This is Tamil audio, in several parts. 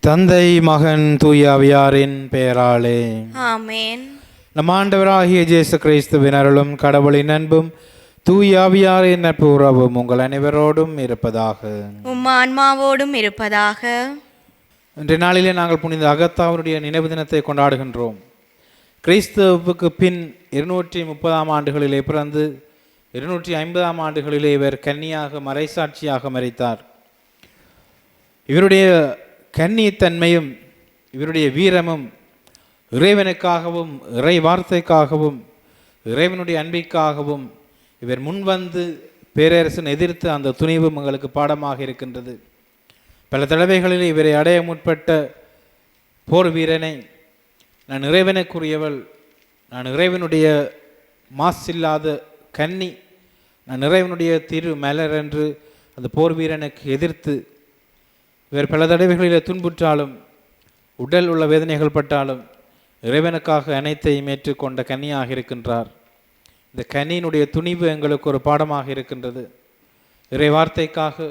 தந்தை மகன் தூயாவியாரின் பெயராலே ஆமென். நம் ஆண்டவராகிய இயேசு கிறிஸ்துவின் அருளும் கடவுளின் அன்பும் தூயாவியாரின் நட்பு உறவும் உங்கள் அனைவரோடும் இருப்பதாக. உம் ஆன்மாவோடும் இருப்பதாக. இன்றைய நாளிலே நாங்கள் புனித அகத்தாவருடைய நினைவு தினத்தை கொண்டாடுகின்றோம். கிறிஸ்துவுக்கு பின் 230 ஆண்டுகளிலே பிறந்து 250 ஆண்டுகளிலே இவர் கன்னியாக மறைசாட்சியாக மரித்தார். இவருடைய கன்னித்தன்மையும் இவருடைய வீரமும் இறைவனுக்காகவும் இறை வார்த்தைக்காகவும் இறைவனுடைய அன்பிற்காகவும் இவர் முன்வந்து பேரரசன் எதிர்த்து அந்த துணிவும் எங்களுக்கு பாடமாக இருக்கின்றது. பல தடவைகளில் இவரை அடைய முற்பட்ட போர் வீரனை, நான் இறைவனுக்குரியவள், நான் இறைவனுடைய மாசில்லாத கன்னி, நான் இறைவனுடைய திரு மலர் என்று அந்த போர் வீரனுக்கு எதிர்த்து இவர் பல தடவைகளில் துன்புற்றாலும் உடல் உள்ள வேதனைகள் பட்டாலும் இறைவனுக்காக அனைத்தையும் ஏற்றுக்கொண்ட கன்னியாக இருக்கின்றார். இந்த கன்னியினுடைய துணிவு எங்களுக்கு ஒரு பாடமாக இருக்கின்றது. இறை வார்த்தைக்காக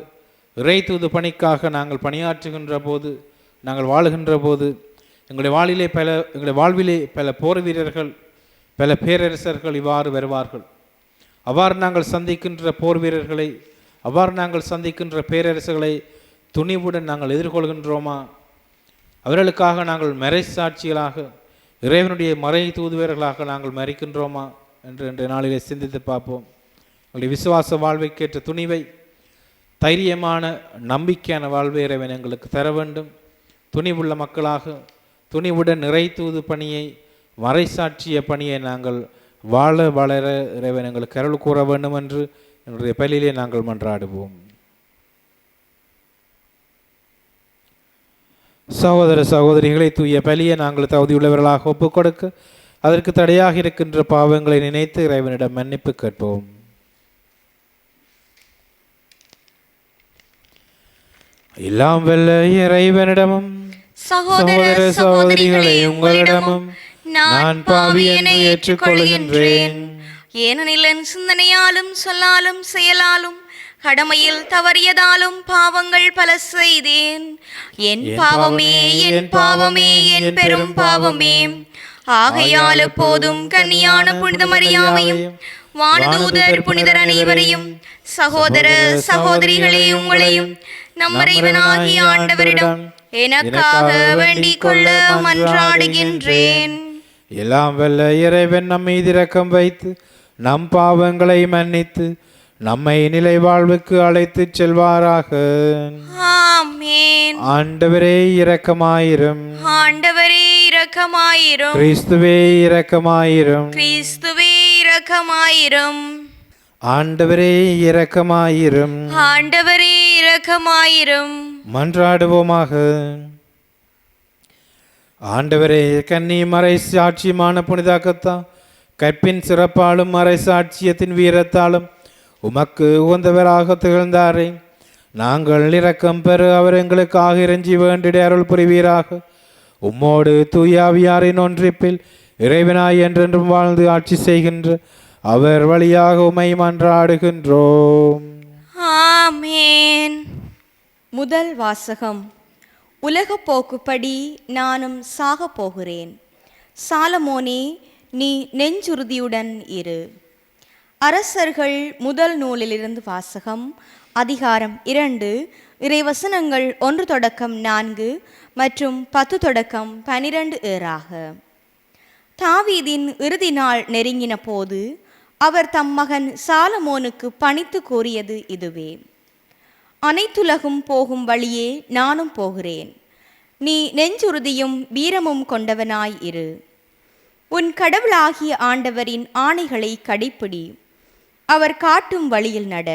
இறை தூது பணிக்காக நாங்கள் பணியாற்றுகின்ற போது, நாங்கள் வாழுகின்ற போது எங்களுடைய வாழ்விலே பல போர் வீரர்கள், பல பேரரசர்கள் இவ்வாறு வருவார்கள். அவ்வாறு நாங்கள் சந்திக்கின்ற போர் வீரர்களை, அவ்வாறு நாங்கள் சந்திக்கின்ற பேரரசுகளை துணிவுடன் நாங்கள் எதிர்கொள்கின்றோமா? அவர்களுக்காக நாங்கள் மறைசாட்சிகளாக, இறைவனுடைய மறை தூதுவர்களாக நாங்கள் மறிக்கின்றோமா என்று இன்றைய நாளிலே சிந்தித்து பார்ப்போம். எங்களுடைய விசுவாச வாழ்வைக்கேற்ற துணிவை, தைரியமான நம்பிக்கையான வாழ்வை இறைவன் எங்களுக்கு தர வேண்டும். துணிவுள்ள மக்களாக, துணிவுடன் இறை தூது பணியை, மறைசாட்சிய பணியை நாங்கள் வாழ வளர இறைவன் எங்களுக்கு அருள் கூற வேண்டும் என்று என்னுடைய பள்ளியிலே நாங்கள் மன்றாடுவோம். சகோதர சகோதரிகளை, தூய பலியை நாங்கள் தகுதியுள்ளவர்களாக ஒப்புக் கொடுக்க அதற்கு தடையாக இருக்கின்ற பாவங்களை நினைத்து இறைவனிடம் மன்னிப்பு கேட்போம். எல்லாம் வல்ல இறைவனிடமும் சகோதர சகோதரிகளை உங்களிடமும் நான் பாவி என்று ஏற்றுக்கொள்கின்றேன். ஏனெனில் என் சிந்தனையாலும் சொல்லாலும் செயலாலும் கடமையில் தவறியதாலும் பாவங்கள் பல செய்தேன். என் பாவமே, என் பாவமே, என் பெரும் பாவமே. ஆகையால் எப்போதும் கன்னியான புனித மரியாவையும் வானதூதர் புனிதர் அனைவரையும் சகோதர சகோதரிகளே உங்களையும் நம் இறைவனாகிய ஆண்டவரிடம் எனக்காக வேண்டிக் கொள்ள மன்றாடுகின்றேன். எல்லாம் வல்ல இறைவன் நம் மீது இரக்கம் வைத்து நம் பாவங்களை மன்னித்து நம்மை நிலை வாழ்வுக்கு அழைத்து செல்வாராக. ஆமென். ஆண்டவரே இரக்கமாயிரும். ஆண்டவரே இரக்கமாயிரும். கிறிஸ்துவே இரக்கமாயிரும். கிறிஸ்துவே இரக்கமாயிரும். ஆண்டவரே இரக்கமாயிரும். ஆண்டவரே இரக்கமாயிரும். மன்றாடுவோமாக. ஆண்டவரே, கன்னி மறை சாட்சியமான புனிதாக்கத்தா கற்பின் சிறப்பாலும் மறை சாட்சியத்தின் வீரத்தாலும் உமக்கு உகந்தவராக திகழ்ந்தாரே, நாங்கள் இரக்கம் பெற அவர் எங்களுக்காக இறைஞ்சி வேண்டிட அருள் புரிவீராக. உம்மோடு தூயாவியாரின் ஒன்றிப்பில் இறைவனாய் என்றென்றும் வாழ்ந்து ஆட்சி செய்கின்ற அவர் வழியாக உமை மன்றாடுகின்றோம். ஆமென். முதல் வாசகம். உலக போக்குப்படி நானும் சாக போகிறேன். சாலமோனே, நீ நெஞ்சுறுதியுடன் இரு. அரசர்கள் முதல் நூலிலிருந்து வாசகம். அதிகாரம் 2, இறைவசனங்கள் 1 தொடக்கம் 4 மற்றும் 10 தொடக்கம் 12 ஏறாக. தாவீதின் இறுதி நாள் நெருங்கின போது அவர் தம் மகன் சாலமோனுக்கு பணித்து கூறியது இதுவே: அனைத்துலகும் போகும் வழியே நானும் போகிறேன். நீ நெஞ்சுறுதியும் வீரமும் கொண்டவனாய் இரு. உன் கடவுளாகிய ஆண்டவரின் ஆணைகளை கடைப்பிடி. அவர் காட்டும் வழியில் நட.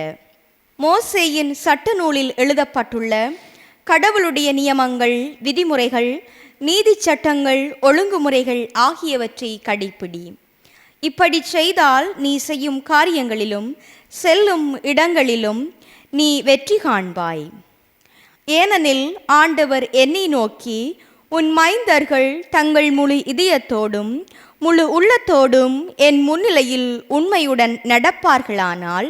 மோசேயின் சட்ட நூலில் எழுதப்பட்டுள்ள கடவுளுடைய நியமங்கள், விதிமுறைகள், நீதி சட்டங்கள், ஒழுங்குமுறைகள் ஆகியவற்றை கடைப்பிடி. இப்படி செய்தால் நீ செய்யும் காரியங்களிலும் செல்லும் இடங்களிலும் நீ வெற்றி காண்பாய். ஏனெனில் ஆண்டவர் என்னை நோக்கி, உன் மைந்தர்கள் தங்கள் முழு இதயத்தோடும் முழு உள்ளத்தோடும் என் முன்னிலையில் உண்மையுடன் நடப்பார்களானால்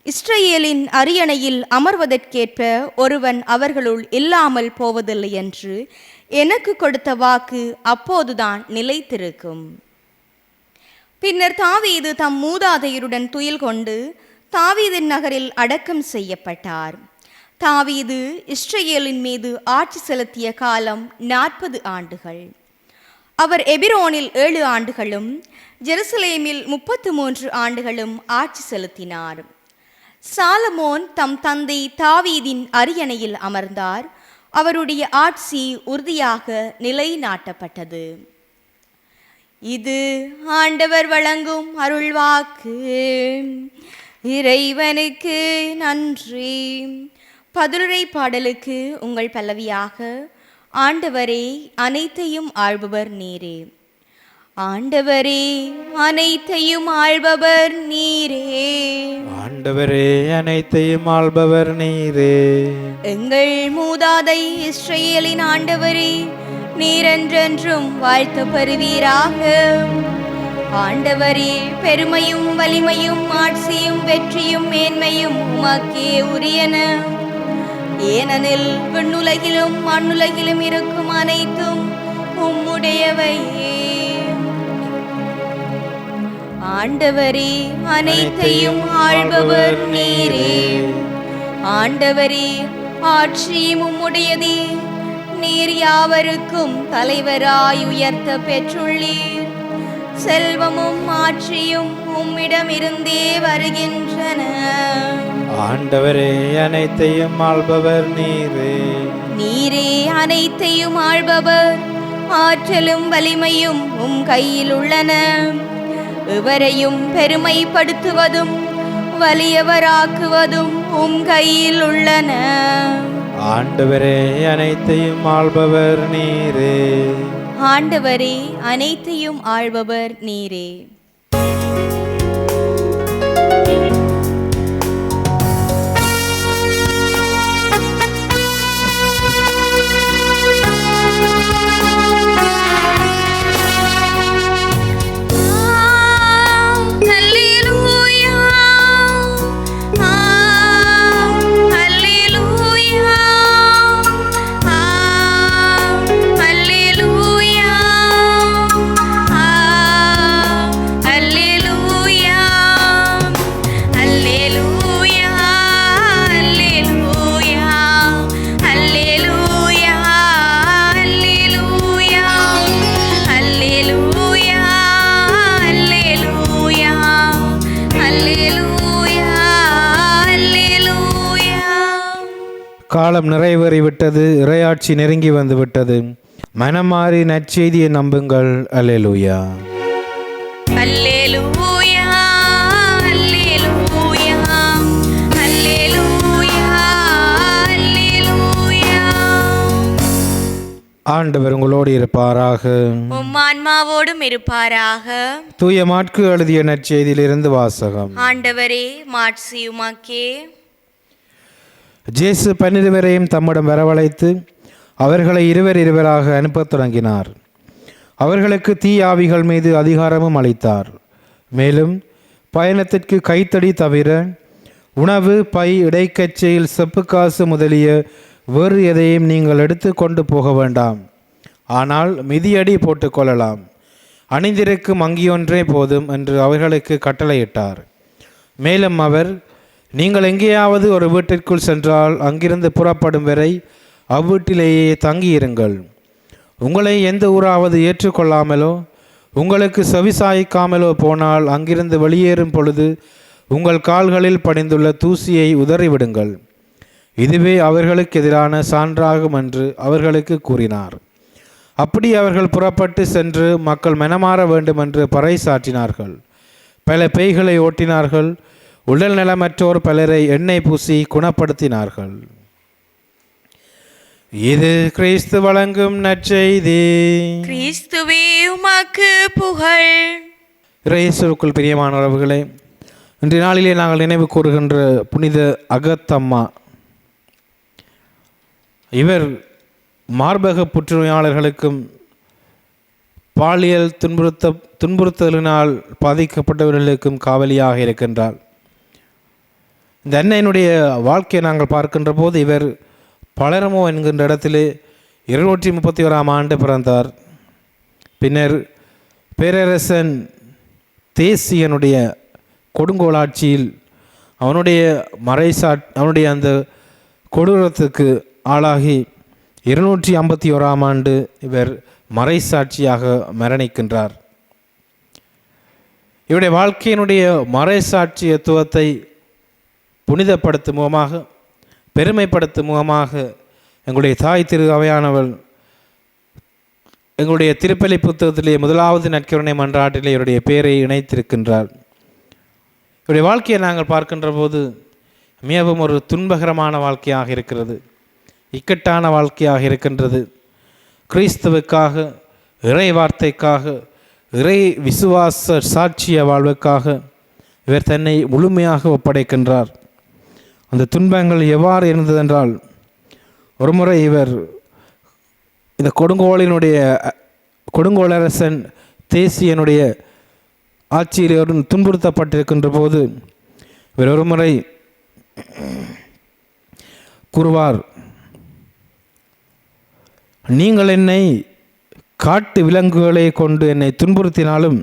இஸ்ரவேலின் அரியணையில் அமர்வதற்கேற்ப ஒருவன் அவர்களுள் இல்லாமல் போவதில்லை என்று எனக்கு கொடுத்த வாக்கு அப்போதுதான் நிலைத்திருக்கும். பின்னர் தாவீது தம் மூதாதையருடன் துயில் கொண்டு தாவீதின் நகரில் அடக்கம் செய்யப்பட்டார். தாவீது இஸ்ரவேலின் மீது ஆட்சி செலுத்திய காலம் 40 ஆண்டுகள். அவர் எபிரோனில் 7 ஆண்டுகளும் ஜெருசலேமில் 33 ஆண்டுகளும் ஆட்சி செலுத்தினார். சாலமோன் தம் தந்தை தாவீதின் அரியணையில் அமர்ந்தார். அவருடைய ஆட்சி உறுதியாக நிலைநாட்டப்பட்டது. இது ஆண்டவர் வழங்கும் அருள்வாக்கு. இறைவனுக்கு நன்றி. பதிலுரை பாடலுக்கு உங்கள் பல்லவியாக, ஆண்டவரே அனைத்தையும் ஆள்பவர் நீரே. ஆண்டவரே அனைத்தையும் ஆள்பவர் நீரே. ஆண்டவரே அனைத்தையும் ஆள்பவர் நீரே. எங்கள் மூதாதை இஸ்ரவேலின் ஆண்டவரே, நீரென்றென்றும் வாழ்த்து பெறுவீராக. ஆண்டவரே, பெருமையும் வலிமையும் ஆட்சியும் வெற்றியும் மேன்மையும் உமக்கே உரியன. ஏனெனில் விண்ணுலகிலும் மண்ணுலகிலும் இருக்கும் அனைத்தும் உம்முடையவையே. ஆண்டவரே அனைத்தையும் ஆள்பவர் நீரே. ஆண்டவரே ஆட்சியும் உம்முடையதே. நீர் யாவருக்கும் தலைவராய் உயர்த்த பெற்றுள்ளீர். செல்வமும் ஆட்சியும் உம்மிடமிருந்தே வருகின்றன. ஆண்டவரே அனைத்தையும் ஆள்பவர் நீரே. நீரே அனைத்தையும் ஆள்பவர். ஆற்றலும் வலிமையும் உம் கையில் உள்ளன. எவரையும் பெருமைப்படுத்துவதும் வலியவராக்குவதும் உம் கையில் உள்ளன. ஆண்டவரே அனைத்தையும் ஆள்பவர் நீரே. ஆண்டவரே அனைத்தையும் ஆள்பவர் நீரே. காலம் நிறைவேறிவிட்டது. இறையாட்சி நெருங்கி வந்து விட்டது. மனமாறி நற்செய்தியை நம்புங்கள். அல்லேலூயா. அல்லேலூயா. அல்லேலூயா. அல்லேலூயா. அல்லேலூயா. ஆண்டவர் உங்களோடு இருப்பாராக. உம் ஆன்மாவோடும் இருப்பாராக. தூய மாற்கு எழுதிய நற்செய்தியிலிருந்து வாசகம். ஆண்டவரே மாட்சி உமக்கே. ஜேசு 12 பேரையும் தம்மிடம் வரவழைத்து அவர்களை இருவராக அனுப்பத் தொடங்கினார். அவர்களுக்கு தீயாவிகள் மீது அதிகாரமும் அளித்தார். மேலும் பயணத்திற்கு கைத்தடி தவிர உணவு, பை, இடைக்கச்சையில் செப்புக்காசு முதலிய வேறு எதையும் நீங்கள் எடுத்து கொண்டு போக வேண்டாம். ஆனால் மிதியடி போட்டுக்கொள்ளலாம். அணிந்திருக்கும் அங்கியொன்றே போதும் என்று அவர்களுக்கு கட்டளையிட்டார். மேலும் அவர், நீங்கள் எங்கேயாவது ஒரு வீட்டிற்குள் சென்றால் அங்கிருந்து புறப்படும் வரை அவ்வீட்டிலேயே தங்கியிருங்கள். உங்களை எந்த ஊராவது ஏற்றுக்கொள்ளாமலோ உங்களுக்கு செவிசாய்க்காமலோ போனால் அங்கிருந்து வெளியேறும் பொழுது உங்கள் கால்களில் படிந்துள்ள தூசியை உதறிவிடுங்கள். இதுவே அவர்களுக்கு எதிரான சான்றாகும் என்று அவர்களுக்கு கூறினார். அப்படி அவர்கள் புறப்பட்டு சென்று மக்கள் மனமாற வேண்டும் என்று பறைசாற்றினார்கள். பல பேய்களை ஓட்டினார்கள். உடல் நலமற்றோர் பலரை எண்ணெய் பூசி குணப்படுத்தினார்கள். இது கிறிஸ்து வழங்கும் நற்செய்தி. கிறிஸ்துவே உமக்கு புகழ். இயேசுவுக்குள் பிரியமானவர்களே, இன்றைய நாளிலே நாங்கள் நினைவு கூறுகின்ற புனித அகத்தம்மா. இவர் மார்பக புற்றுநோயாளர்களுக்கும் பாலியல் துன்புறுத்தலினால் பாதிக்கப்பட்டவர்களுக்கும் காவலியாக இருக்கின்றார். இந்த அன்னையினுடைய வாழ்க்கையை நாங்கள் பார்க்கின்ற போது இவர் பலரமோ என்கின்ற இடத்திலே 231 ஆண்டு பிறந்தார். பின்னர் பேரரசன் தேசியனுடைய கொடுங்கோலாட்சியில் அவனுடைய அந்த கொடூரத்துக்கு ஆளாகி 251 ஆண்டு இவர் மறைசாட்சியாக மரணிக்கின்றார். இவருடைய வாழ்க்கையினுடைய மறைசாட்சியத்துவத்தை புனிதப்படுத்தும் முகமாக, பெருமைப்படுத்தும் முகமாக எங்களுடைய தாய் திரு அவையானவள் எங்களுடைய திருப்பலி புத்தகத்திலே 1வது நற்கருணை மன்றாட்டிலே இவருடைய பெயரை இணைத்திருக்கின்றார். இவருடைய வாழ்க்கையை நாங்கள் பார்க்கின்ற போது மிகவும் ஒரு துன்பகரமான வாழ்க்கையாக இருக்கிறது, இக்கட்டான வாழ்க்கையாக இருக்கின்றது. கிறிஸ்துவுக்காக, இறை வார்த்தைக்காக, இறை விசுவாச சாட்சிய வாழ்வுக்காக இவர் தன்னை முழுமையாக ஒப்படைக்கின்றார். அந்த துன்பங்கள் எவ்வாறு இருந்ததென்றால், ஒருமுறை இவர் இந்த கொடுங்கோளரசன் தேசியனுடைய ஆட்சியில் துன்புறுத்தப்பட்டிருக்கின்ற போது இவர் ஒருமுறை கூறுவார், நீங்கள் என்னை காட்டு விலங்குகளை கொண்டு என்னை துன்புறுத்தினாலும்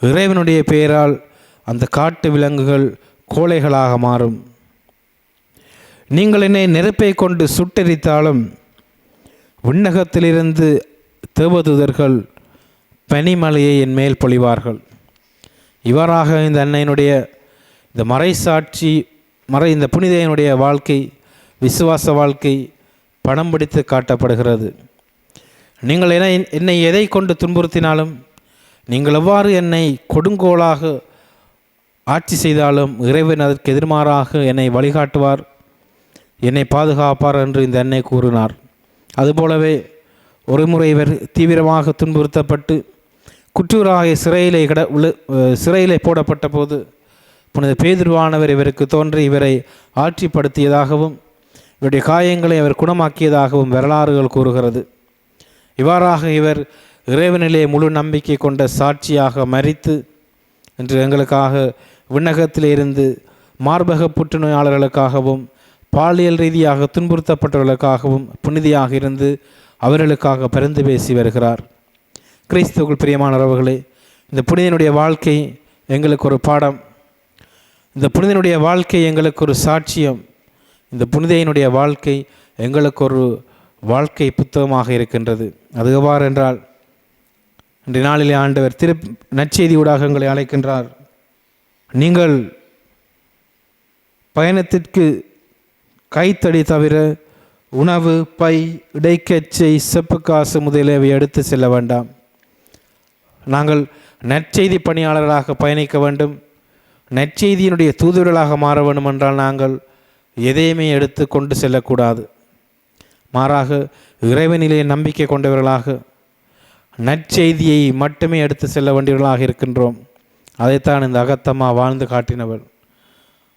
இறைவனுடைய பெயரால் அந்த காட்டு விலங்குகள் கோழைகளாக மாறும். நீங்கள் என்னை நெருப்பை கொண்டு சுட்டெரித்தாலும் விண்ணகத்திலிருந்து தேவதூதர்கள் பனிமலையை என் மேல் பொழிவார்கள். இவ்வாறாக இந்த அன்னையினுடைய இந்த புனிதையினுடைய வாழ்க்கை, விசுவாச வாழ்க்கை படம் பிடித்து காட்டப்படுகிறது. நீங்கள் என்னை எதை கொண்டு துன்புறுத்தினாலும், நீங்கள் எவ்வாறு என்னை கொடுங்கோலாக ஆட்சி செய்தாலும் இறைவன் அதற்கு எதிர்மாறாக என்னை வழிகாட்டுவார், என்னை பாதுகாப்பார் என்று இந்த அன்னை கூறினார். அதுபோலவே ஒருமுறை இவர் தீவிரமாக துன்புறுத்தப்பட்டு குற்றூராக சிறையிலே போடப்பட்ட போது புனித பேதுருவானவர் இவருக்கு தோன்றி இவரை ஆட்சிப்படுத்தியதாகவும் இவருடைய காயங்களை அவர் குணமாக்கியதாகவும் வரலாறுகள் கூறுகிறது. இவ்வாறாக இவர் இறைவனிலே முழு நம்பிக்கை கொண்ட சாட்சியாக மரித்து இன்று எங்களுக்காக விண்ணகத்திலே இருந்து மார்பக புற்றுநோயாளர்களுக்காகவும் பாலியல் ரீதியாக துன்புறுத்தப்பட்டவர்களுக்காகவும் புனிதியாக இருந்து அவர்களுக்காக பரிந்து பேசி வருகிறார். கிறிஸ்துவுக்குள் பிரியமானவர்களே, இந்த புனிதனுடைய வாழ்க்கை எங்களுக்கு ஒரு பாடம், இந்த புனிதனுடைய வாழ்க்கை எங்களுக்கு ஒரு சாட்சியம், இந்த புனிதையினுடைய வாழ்க்கை எங்களுக்கு ஒரு வாழ்க்கை புத்தகமாக இருக்கின்றது. அது எவ்வாறு என்றால், இன்றைய நாளிலே ஆண்டவர் நற்செய்தி ஊடாக எங்களை அழைக்கின்றார். நீங்கள் பயணத்திற்கு கைத்தடி தவிர உணவு, பை, இடைக்கச்சை, செப்புக்காசு முதலியவை எடுத்து செல்ல வேண்டாம். நாங்கள் நற்செய்தி பணியாளர்களாக பயணிக்க வேண்டும், நற்செய்தியினுடைய தூதுவர்களாக மாற வேண்டும் என்றால் நாங்கள் எதையுமே எடுத்து கொண்டு செல்லக்கூடாது. மாறாக இறைவனிலே நம்பிக்கை கொண்டவர்களாக நற்செய்தியை மட்டுமே எடுத்து செல்ல வேண்டியவர்களாக இருக்கின்றோம். அதைத்தான் இந்த அகத்தம்மா வாழ்ந்து காட்டினவள்.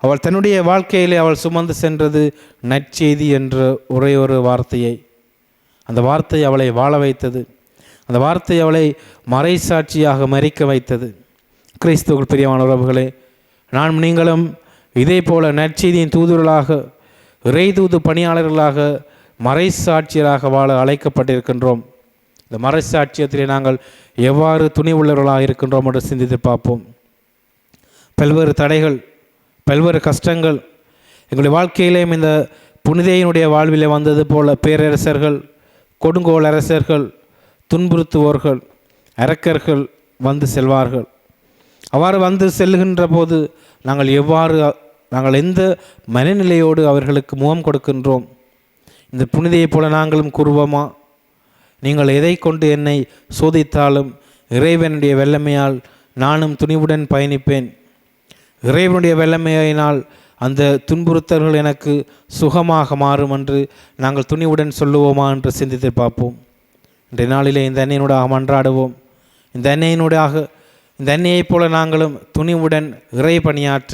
அவள் தன்னுடைய வாழ்க்கையிலே அவள் சுமந்து சென்றது நற்செய்தி என்ற ஒரே ஒரு வார்த்தையை. அந்த வார்த்தை அவளை வாழ வைத்தது, அந்த வார்த்தை அவளை மறைசாட்சியாக மரிக்க வைத்தது. கிறிஸ்துவுக்குள் பிரியமான உறவுகளே, நீங்களும் இதே போல நற்செய்தியின் தூதுவர்களாக, இறை தூது பணியாளர்களாக, மறைசாட்சியராக வாழ அழைக்கப்பட்டிருக்கின்றோம். இந்த மறைசாட்சியத்திலே நாங்கள் எவ்வாறு துணிவுள்ளவர்களாக இருக்கின்றோம் என்று சிந்தித்து பார்ப்போம். பல்வேறு தடைகள், பல்வேறு கஷ்டங்கள் எங்களுடைய வாழ்க்கையிலேயும் இந்த புனிதையினுடைய வாழ்விலே வந்தது போல பேரரசர்கள், கொடுங்கோல் அரசர்கள், துன்புறுத்துவோர்கள், அரக்கர்கள் வந்து செல்வார்கள். அவ்வாறு வந்து செல்கின்ற போது நாங்கள் எந்த மனநிலையோடு அவர்களுக்கு முகம் கொடுக்கின்றோம்? இந்த புனிதையைப் போல நாங்களும் கூறுவோமா? நீங்கள் எதை கொண்டு என்னை சோதித்தாலும் இறைவனுடைய வல்லமையால் நானும் துணிவுடன் பயணிப்பேன், இறைவனுடைய வல்லமையினால் அந்த துன்புறுத்தல்கள் எனக்கு சுகமாக மாறும் என்று நாங்கள் துணிவுடன் சொல்லுவோமா என்று சிந்தித்து பார்ப்போம். இன்றைய நாளிலே இந்த அன்னையினூடாக மன்றாடுவோம். இந்த அன்னையைப் போல நாங்களும் துணிவுடன் இறை பணியாற்ற,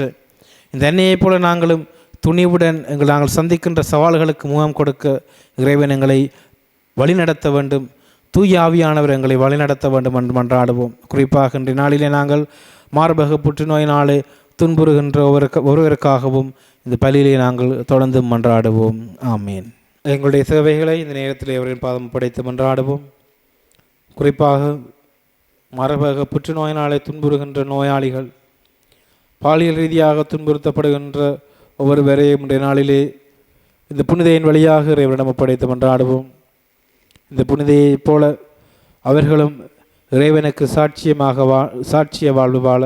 இந்த அன்னையைப் போல நாங்களும் துணிவுடன் நாங்கள் சந்திக்கின்ற சவால்களுக்கு முகம் கொடுக்க இறைவன் எங்களை வழிநடத்த வேண்டும், தூய ஆவியானவர் எங்களை வழிநடத்த வேண்டும் என்று மன்றாடுவோம். குறிப்பாக இன்றைய நாளிலே நாங்கள் மார்பக புற்றுநோயினாலே துன்புறுகின்ற ஒருவருக்காகவும் இந்த பலியிலே நாங்கள் தொடர்ந்து மன்றாடுவோம். ஆமீன். எங்களுடைய சேவைகளை இந்த நேரத்தில் அவரின் பாதம் படைத்து மன்றாடுவோம். குறிப்பாக மரபக புற்றுநோயினாலே துன்புறுகின்ற நோயாளிகள், பாலியல் ரீதியாக துன்புறுத்தப்படுகின்ற ஒவ்வொருவரையும் இன்றைய நாளிலே இந்த புனிதையின் வழியாக இறைவனிடம் ஒப்படைத்து மன்றாடுவோம். இந்த புனிதையைப் போல அவர்களும் இறைவனுக்கு சாட்சிய வாழ்வு வாழ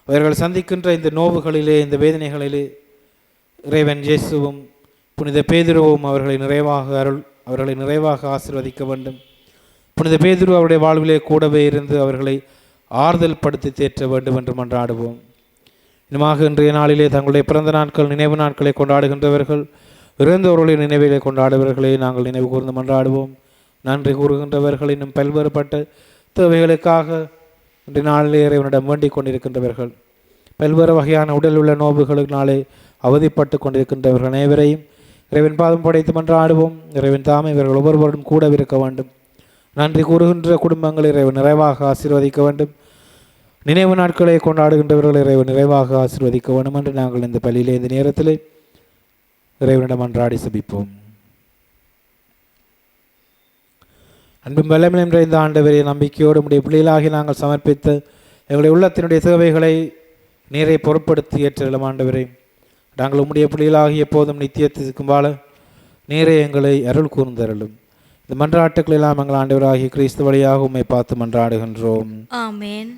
அவர்கள் சந்திக்கின்ற இந்த நோவுகளிலே, இந்த வேதனைகளிலே இறைவன் இயேசுவும் புனித பேதுருவும் அவர்களை நிறைவாக ஆசீர்வதிக்க வேண்டும். புனித பேதுரு அவருடைய வாழ்விலே கூடவே இருந்து அவர்களை ஆறுதல் படுத்தி தேற்ற வேண்டும் என்று மன்றாடுவோம். இன்னுமாக இன்றைய நாளிலே தங்களுடைய பிறந்த நாட்கள், நினைவு நாட்களை கொண்டாடுகின்றவர்கள், இறந்தவர்களின் நினைவிலே கொண்டாடுபவர்களை நாங்கள் நினைவு கூர்ந்து மன்றாடுவோம். நன்றி கூறுகின்றவர்கள், இன்னும் பல்வேறுபட்ட தேவைகளுக்காக இன்றைய நாளிலே இறைவனிடம் வேண்டிக் கொண்டிருக்கின்றவர்கள், பல்வேறு வகையான உடல் உள்ள நோவுகளினாலே அவதிப்பட்டு கொண்டிருக்கின்றவர்கள் அனைவரையும் இறைவன் பாதம் படைத்து மன்றாடுவோம். இறைவன் தாமே இவர்கள் ஒவ்வொருவரும் கூட இருக்க வேண்டும். நன்றி கூறுகின்ற குடும்பங்களை இறைவன் நிறைவாக ஆசீர்வதிக்க வேண்டும். நினைவு நாட்களை கொண்டாடுகின்றவர்கள் இறைவன் நிறைவாக ஆசீர்வதிக்க வேண்டும் என்று நாங்கள் இந்த பள்ளியிலே இந்த நேரத்தில் இறைவனிடம் மன்றாடி சபிப்போம். அன்பும் வல்லமையும் நிறைந்த ஆண்டவரே, நம்பிக்கையோடு உடைய பிள்ளைகளாகி நாங்கள் சமர்ப்பித்த எங்களுடைய உள்ளத்தினுடைய சேவைகளை நீரை பொருட்படுத்தி ஏற்றலும். ஆண்டவரே, நாங்கள் உம்முடைய பிள்ளைகளாகி எப்போதும் நித்தியத்திற்கும் வாழ நீரை எங்களை அருள் கூர்ந்தருளும். இந்த மன்றாட்டுக்கள் எல்லாம் எங்கள் ஆண்டவராகிய கிறிஸ்து வழியாக உம்மை பார்த்து மன்றாடுகின்றோம். ஆமென்.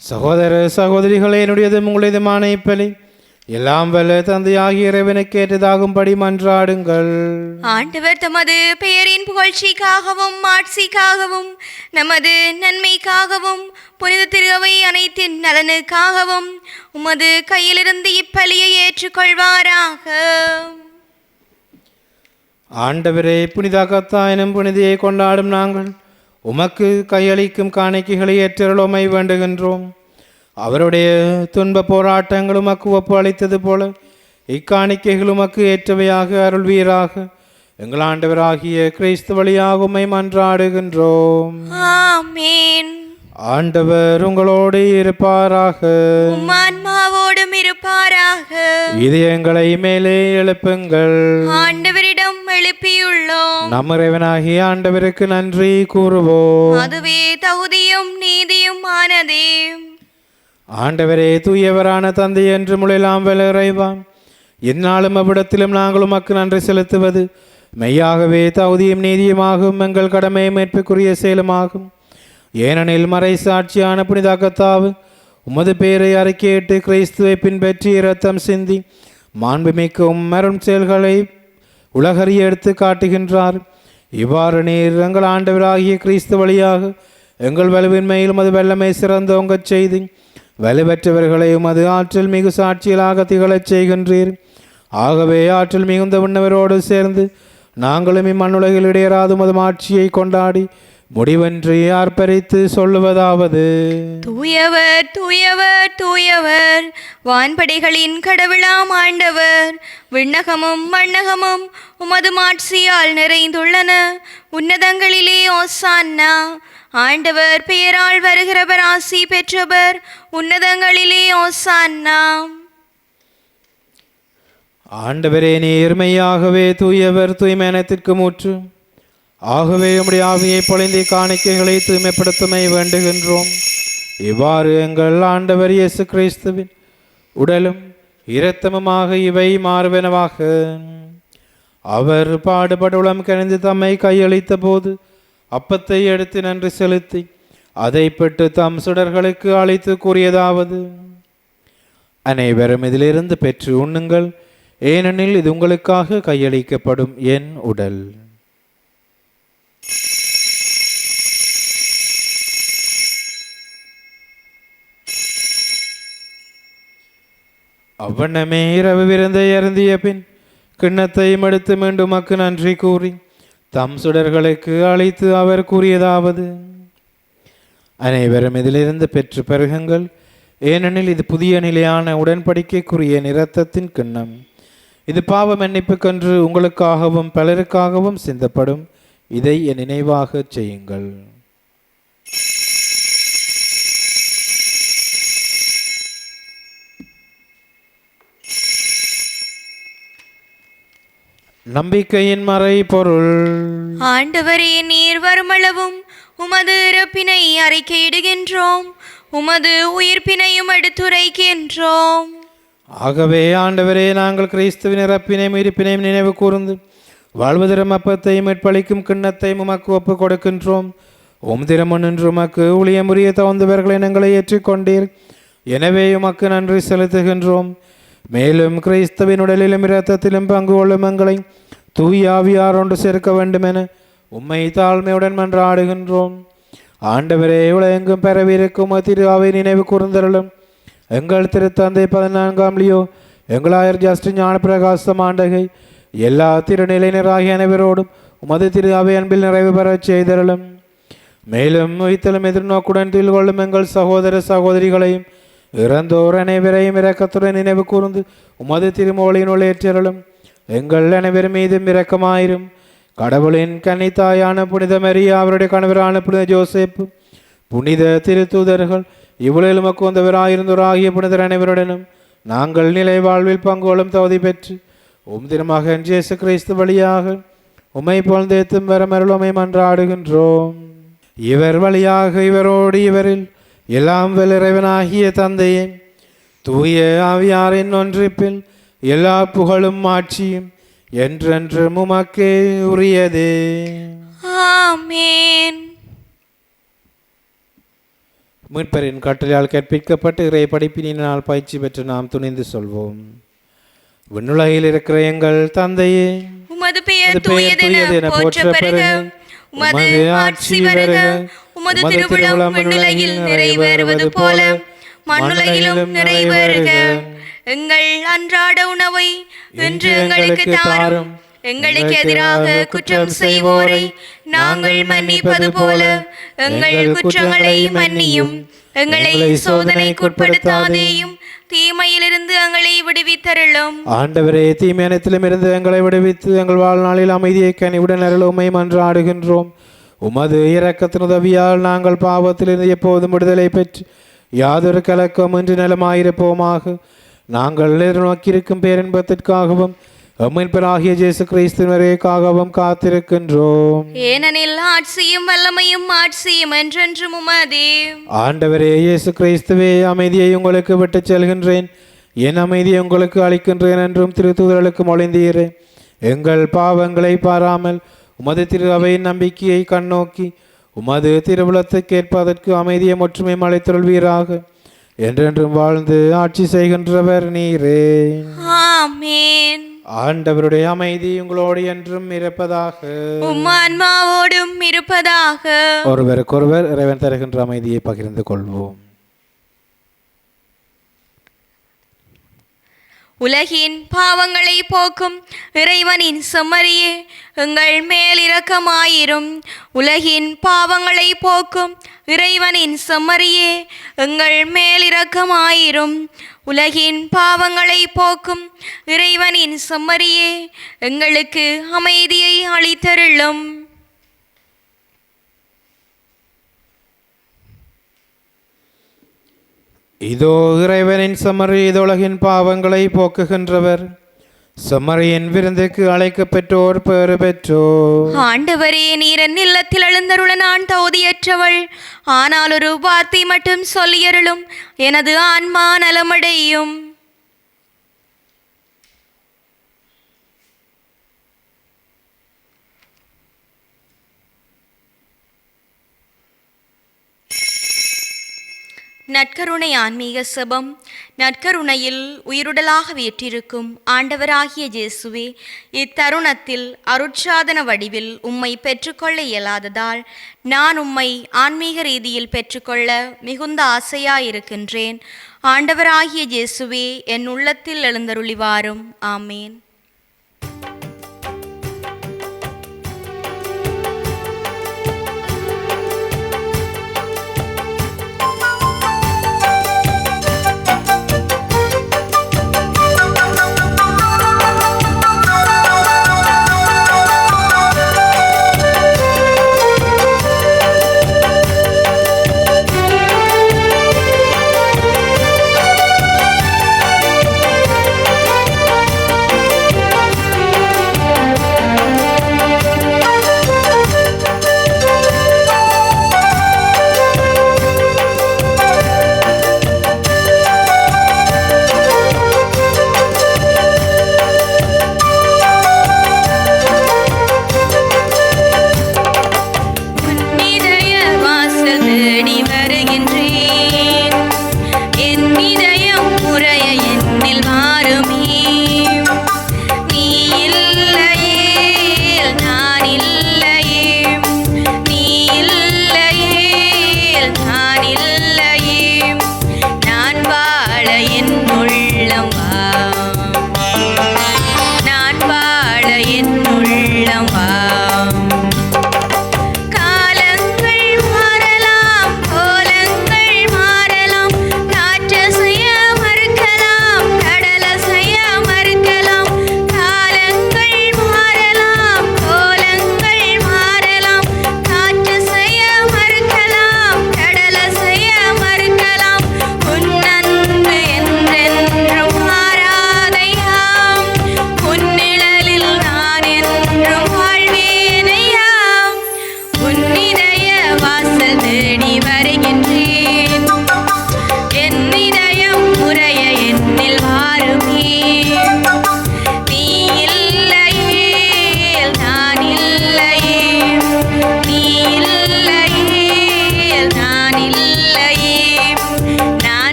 சகோதர சகோதரிகளே, என்னுடையதும் உங்களுடையதுமான இப்பலி எல்லாம் வல்ல தந்தையாகிய இறைவனுக்கு ஏற்றதாகும்படி மன்றாடுங்கள். ஆண்டவர் தமது பெயரின் புகழ்ச்சிக்காகவும் ஆட்சிக்காகவும் நமது நன்மைக்காகவும் புனித திருவை அனைத்தின் நலனுக்காகவும் உமது கையிலிருந்து இப்பலியை ஏற்றுக்கொள்வாராக. ஆண்டவரே, புனித அகத்தா எனும் புனிதையை கொண்டாடும் நாங்கள் உமக்கு கையளிக்கும் காணிக்கைகளை ஏற்றருளுமை வேண்டுகின்றோம். அவருடைய துன்ப போராட்டங்கள் உமக்கு ஒப்பு அளித்தது போல இக்காணிக்கைகள் உமக்கு ஏற்றவையாக அருள்வீராக. எங்கள் ஆண்டவராகிய கிறிஸ்து வழியாக உம்மை மன்றாடுகின்றோம். ஆமென். ஆண்டவர் உங்களோடு இருப்பாராக, உம் ஆன்மாவோடும் இருப்பாராக. இதயங்களை மேலே எழுப்புங்கள். ஆண்டவரிடம் எழுப்பியுள்ளோம். நம் இறைவனாகிய ஆண்டவருக்கு நன்றி கூறுவோம். அதுவே தகுதியும் நீதியும் ஆனதே. ஆண்டவரே, தூயவரான தந்தை என்று முளையலாம் வல்ல இறைவா, எந்நாளும் அவ்விடத்திலும் நாங்கள் உமக்கு நன்றி செலுத்துவது மெய்யாகவே தகுதியும் நீதியுமாகும், எங்கள் கடமை மேற்புக்குரிய செயலுமாகும். ஏனெனில் மறை சாட்சியான புனித அகத்தாவு உமது பெயரை அறிக்கையிட்டு கிறிஸ்துவை பின்பற்றி இரத்தம் சிந்தி மாண்புமிக்க மரும் செயல்களை உலகறிய எடுத்து காட்டுகின்றார். இவ்வாறு நீர் எங்கள் ஆண்டவராகிய கிறிஸ்து வழியாக எங்கள் வலுவின்மையிலும் அது வல்லமை சிறந்தோங்கச் செய்து வலுவற்றவர்களை உமது ஆற்றல் மிகு சாட்சியலாக திகழச் செய்கின்றீர். ஆகவே ஆற்றல் மிகுந்த விண்ணவரோடு சேர்ந்து நாங்களும் இம்மண்ணுலகில் இடையராது உமது ஆட்சியை கொண்டாடி முடிவென்று ஆர்ப்பரித்து சொல்லுவதாவது: தூயவர் தூயவர் தூயவர், வான்படைகளின் கடவுளாம் ஆண்டவர். விண்ணகமும் மண்ணகமும் உமது மாட்சியால் நிறைந்துள்ளன. உன்னதங்களிலே ஓசான்னா. ஆண்டவர் பெயரால் வருகிறவர் ஆசி பெற்றவர். உன்னதங்களிலே ஓசான்னா. ஆண்டவரே, நேர்மையாகவே தூயவர், தூய்மையானத்திற்கு மூற்று. ஆகவே உம்முடைய ஆவியை பொழிந்தி காணிக்கைகளை தூய்மைப்படுத்தமை வேண்டுகின்றோம். இவ்வாறு எங்கள் ஆண்டவர் இயேசு கிறிஸ்துவின் உடலும் இரத்தமுமாக இவை மாறுவனவாக. அவர் பாடுபடுளம் கணிந்து தம்மை கையளித்த போது அப்பத்தை எடுத்து நன்றி செலுத்தி அதை பெற்று தம் சுடர்களுக்கு அழைத்து கூறியதாவது: அனைவரும் இதிலிருந்து பெற்று உண்ணுங்கள், ஏனெனில் இது உங்களுக்காக கையளிக்கப்படும் என் உடல். அவ்வண்ணமே இரவு விருந்தை அருந்திய பின் கிண்ணத்தையும் எடுத்து மீண்டும் மக்கு நன்றி கூறி தம் சுடர்களுக்கு அழைத்து அவர் கூறியதாவது: அனைவரும் இதிலிருந்து பெற்று பருகுங்கள், ஏனெனில் இது புதிய நிலையான உடன்படிக்கைக்குரிய இரத்தத்தின் கிண்ணம். இது பாவ மன்னிப்புக்கென்று உங்களுக்காகவும் பலருக்காகவும் சிந்தப்படும். இதை என் நினைவாக செய்யுங்கள். நம்பிக்கையின் மறை பொருள். ஆண்டவரே, நீர் வருமளவும் உமது இறப்பினை அறிக்கையிடுகின்றோம், உமது உயிர்ப்பினையும் எடுத்துரைக்கின்றோம். ஆகவே ஆண்டவரே, நாங்கள் கிறிஸ்துவின் இறப்பினையும் இருப்பினையும் நினைவு கூர்ந்து வாழ்வதிரம் அப்பத்தையும் மீட்பளிக்கும் கிண்ணத்தையும் உமக்கு ஒப்புக் கொடுக்கின்றோம். திறமுன் நின்று உமக்கு ஊழியமுரிய தகுந்தவர்களை எங்களை ஏற்றுக்கொண்டீர். எனவே உமக்கு நன்றி செலுத்துகின்றோம். மேலும் கிறிஸ்துவின் உடலிலும் இரத்தத்திலும் பங்கு கொள்ளும் எங்களை தூய ஆவியார் ஒன்று சேர்க்க வேண்டும் என உம்மை தாழ்மையுடன் மன்றாடுகின்றோம். ஆண்டவரே, உலகெங்கும் பரவியிருக்கும் திரு அவை நினைவு கூர்ந்தருளும். எங்கள் திருத்தந்தை 14ஆம் லியோ, எங்களாயர் ஜஸ்டின் ஞான பிரகாசம் ஆண்டகை, எல்லா திருநிலையினராகிய அனைவரோடும் உமது திரு அவை அன்பில் நிறைவு பெறச் செய்தருளும். மேலும் உயிர்த்தலும் எதிர்நோக்குடன் தீல் கொள்ளும் எங்கள் சகோதர சகோதரிகளையும் இறந்தோர் அனைவரையும் இரக்கத்துடன் நினைவு கூர்ந்து உமது திருமொழியினுள் ஏற்றருளும். எங்கள் அனைவர் மீதும் இரக்கமாயிரும். கடவுளின் கன்னித்தாயான புனித மரியா, அவருடைய கணவரான புனித ஜோசேப்பு, புனித திருத்தூதர்கள், இவ்வுலகில் உமக்கு வந்தவராயிருந்தோராகிய புனிதர் அனைவருடனும் நாங்கள் நிலை வாழ்வில் பங்கோளும் தகுதி பெற்று திருமகன் இயேசு கிறிஸ்து வழியாக உம்மை புகழ்ந்தேத்தும் வரமருள் உம்மை மன்றாடுகின்றோம். இவர் வழியாக இவரோடு இவரில் எல்லாம் வல்ல இறைவனாகிய தந்தையே, தூய ஆவியாரின் ஒன்றிப்பில் எல்லா புகழும் ஆட்சியும் என்றென்றும் உமக்கே உரியதே. ஆமென். மீட்பரின் கட்டளையால் கற்பிக்கப்பட்டு இறை படிப்பினால் பயிற்சி பெற்று நாம் துணிந்து சொல்வோம்: விண்ணுலகில் இருக்கிற எங்கள் தந்தையே, உமது பெயர் தூயதென போற்றப் பெறுக. உமது ஆட்சி வருக. உமது திருவுளம் விண்ணுலகில் நிறைவேறுவது போல மண்ணுலகிலும் நிறைவேறுக. எங்கள் அன்றாட உணவை இன்று எங்களுக்கு தாரும். எங்களுக்கு எதிராக குற்றம் செய்வோரை நாங்கள் மன்னிப்பது போல எங்கள் குற்றங்களை மன்னியும். எங்களை சோதனைக்குட்படுத்தாதேயும், தீமையிலிருந்து எங்களை விடுவித்தருளும். ஆண்டவரே, தீமையனத்திலும் இருந்து எங்களை விடுவித்து எங்கள் வாழ்நாளில் அமைதியை கனிவுடன் அருளுமை மன்றாடுகின்றோம். உமது இரக்கத்தின் உதவியால் நாங்கள் பாவத்திலிருந்து எப்போதும் விடுதலை பெற்று யாதொரு கலக்கமின்றி நலமாயிருப்போமாக. நாங்கள் எதிர்நோக்கியிருக்கும் பேரின்பத்திற்காகவும் மீட்பராகிய இயேசு கிறிஸ்துவின் வருகைக்காகவும் காத்திருக்கின்றோம். ஏனெனில் ஆட்சியும் வல்லமையும் ஆட்சியும் என்றென்றும் உமதே. ஆண்டவரே இயேசு கிறிஸ்துவே, அமைதியை உங்களுக்கு விட்டுச் செல்கின்றேன், என் அமைதியை உங்களுக்கு அளிக்கின்றேன் என்றும் திருத்தூதர்களுக்கு மொழிந்தீரே. எங்கள் பாவங்களை பாராமல் உமது திரு அவையின் நம்பிக்கையை கண்ணோக்கி உமது திருவுளத்துக்கேற்பதற்கு அமைதியை ஒற்றுமை அளித்தருள்வீராக. என்றென்றும் வாழ்ந்து ஆட்சி செய்கின்றவர் நீரே. ஆமென். ஆண்டவருடைய அமைதி உங்களோடு என்றும் இருப்பதாக. உம் ஆன்மாவோடும் இருப்பதாக. ஒருவருக்கொருவர் இறைவன் தருகின்ற அமைதியை பகிர்ந்து கொள்வோம். உலகின் பாவங்களை போக்கும் இறைவனின் செம்மறியே, எங்கள் மேல் இரக்கமாயிரும். உலகின் பாவங்களை போக்கும் இறைவனின் செம்மறியே, எங்கள் மேல் இரக்கமாயிரும். உலகின் பாவங்களை போக்கும் இறைவனின் செம்மறியே, எங்களுக்கு அமைதியை அளித்தருளும். இதோ இறைவனின் செம்மறி, இது உலகின் பாவங்களை போக்குகின்றவர். செம்மறியின் விருந்துக்கு அழைக்கப்பெற்றோர் பேறு பெற்றோர். ஆண்டவரே, நீர் என் இல்லத்தில் எழுந்தருள நான் தகுதியற்றவள். ஆனால் ஒரு வார்த்தை மட்டும் சொல்லியருளும், எனது ஆன்மா நலமடையும். நற்கருணை ஆன்மீக செபம். நற்கருணையில் உயிருடலாக வீற்றிருக்கும் ஆண்டவராகிய இயேசுவே, இத்தருணத்தில் அருட்சாதன வடிவில் உம்மை பெற்றுக்கொள்ள இயலாததால் நான் உம்மை ஆன்மீக ரீதியில் பெற்றுக்கொள்ள மிகுந்த ஆசையாயிருக்கின்றேன். ஆண்டவராகிய இயேசுவே, என் உள்ளத்தில் எழுந்தருளி வாரும். ஆமேன்.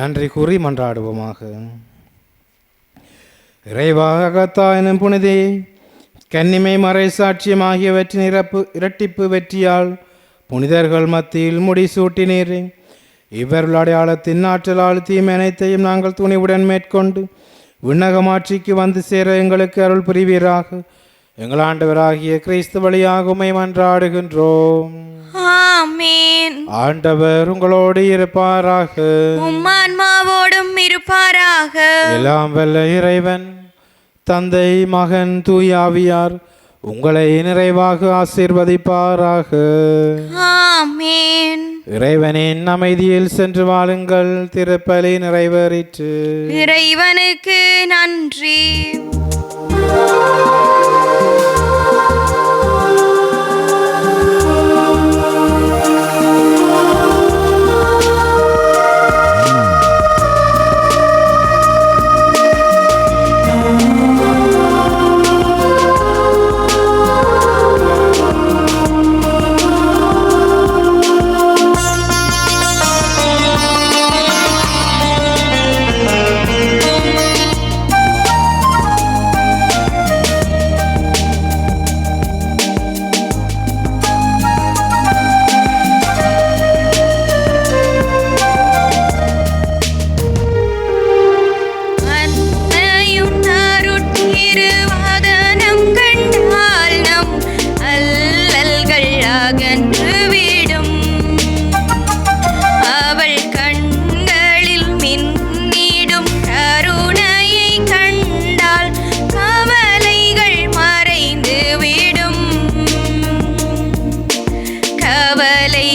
நன்றி கூறி மன்றாடுவோமாக. இறைவாகத்தா எனும் புனிதே, கன்னிமை மறை சாட்சியம் ஆகியவற்றின் இரட்டிப்பு வெற்றியால் புனிதர்கள் மத்தியில் முடிசூட்டினீரே. இவர்கள் அடையாளத்தின் ஆற்றலால் தீமை அனைத்தையும் நாங்கள் துணிவுடன் மேற்கொண்டு விண்ணகமாட்சிக்கு வந்து சேர எங்களுக்கு அருள் புரிவீராக. எங்கள் ஆண்டவராகிய கிறிஸ்து வழியாக உம்மை மன்றாடுகின்றோம். ஆமென். ஆண்டவர் உங்களோடு இருப்பாராக. உம் ஆன்மாவோடும் இருப்பாராக. எல்லாம் வல்ல இறைவன் தந்தை, மகன், தூய ஆவியார் உங்களை நிறைவாக ஆசீர்வதிப்பாராக. ஆமென். இறைவனின் அமைதியில் சென்று வாழுங்கள். திருப்பலி நிறைவேறிற்று. இறைவனுக்கு நன்றி.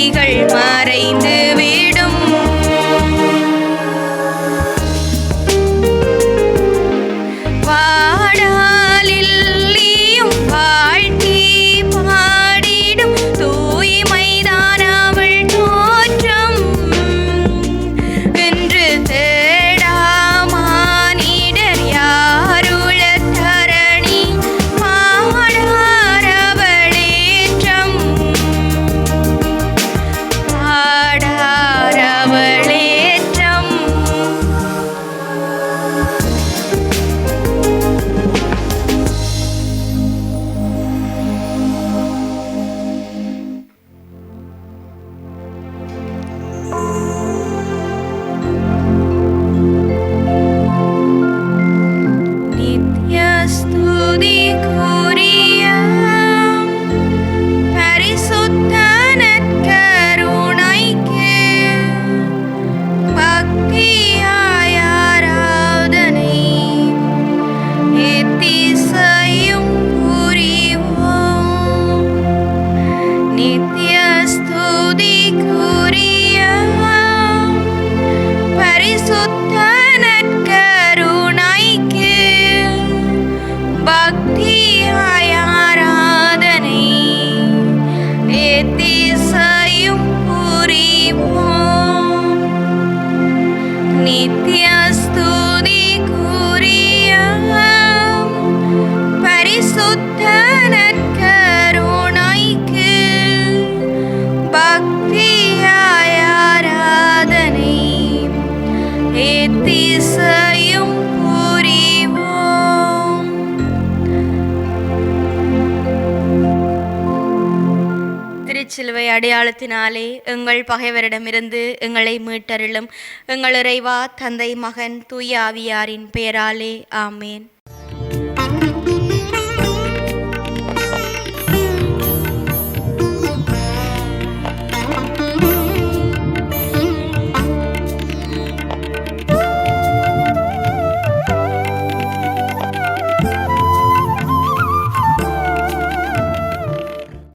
வினைகள் மறைந்து விடும். வாடாலில்லியும் வாழ்த்தி பாடிடும் தூய்மைதான் அவள் தோற்றம். என்று தேடாமானிடர் யாருளத் தரணி பாடாரவளேற்றம். பாடாரவளேற்றம். நித்ய ஸ்துதிக்குரிய பரிசுத்த நற்கருணைக்கு பக்தியாய் ஆராதனை எத்திசையும் புரிவோம். நித்ய ஸ்துதிக்குரிய பரிசுத்த நற்கருணைக்கு பக்தியாய் ஆராதனை எத்திசையும் புரிவோம். நித்ய ஸ்துதிக்குரிய பரிசுத்த நற்கருணைக்கு பக்தியாய் ஆராதனை எத்திசையும் புரிவோம். திருச்சிலுவை அடையாளத்தினாலே எங்கள் பகைவரிடமிருந்து எங்களை மீட்டருளும். எங்கள் இறைவா, தந்தை, மகன், தூய ஆவியாரின் பெயராலே ஆமேன்.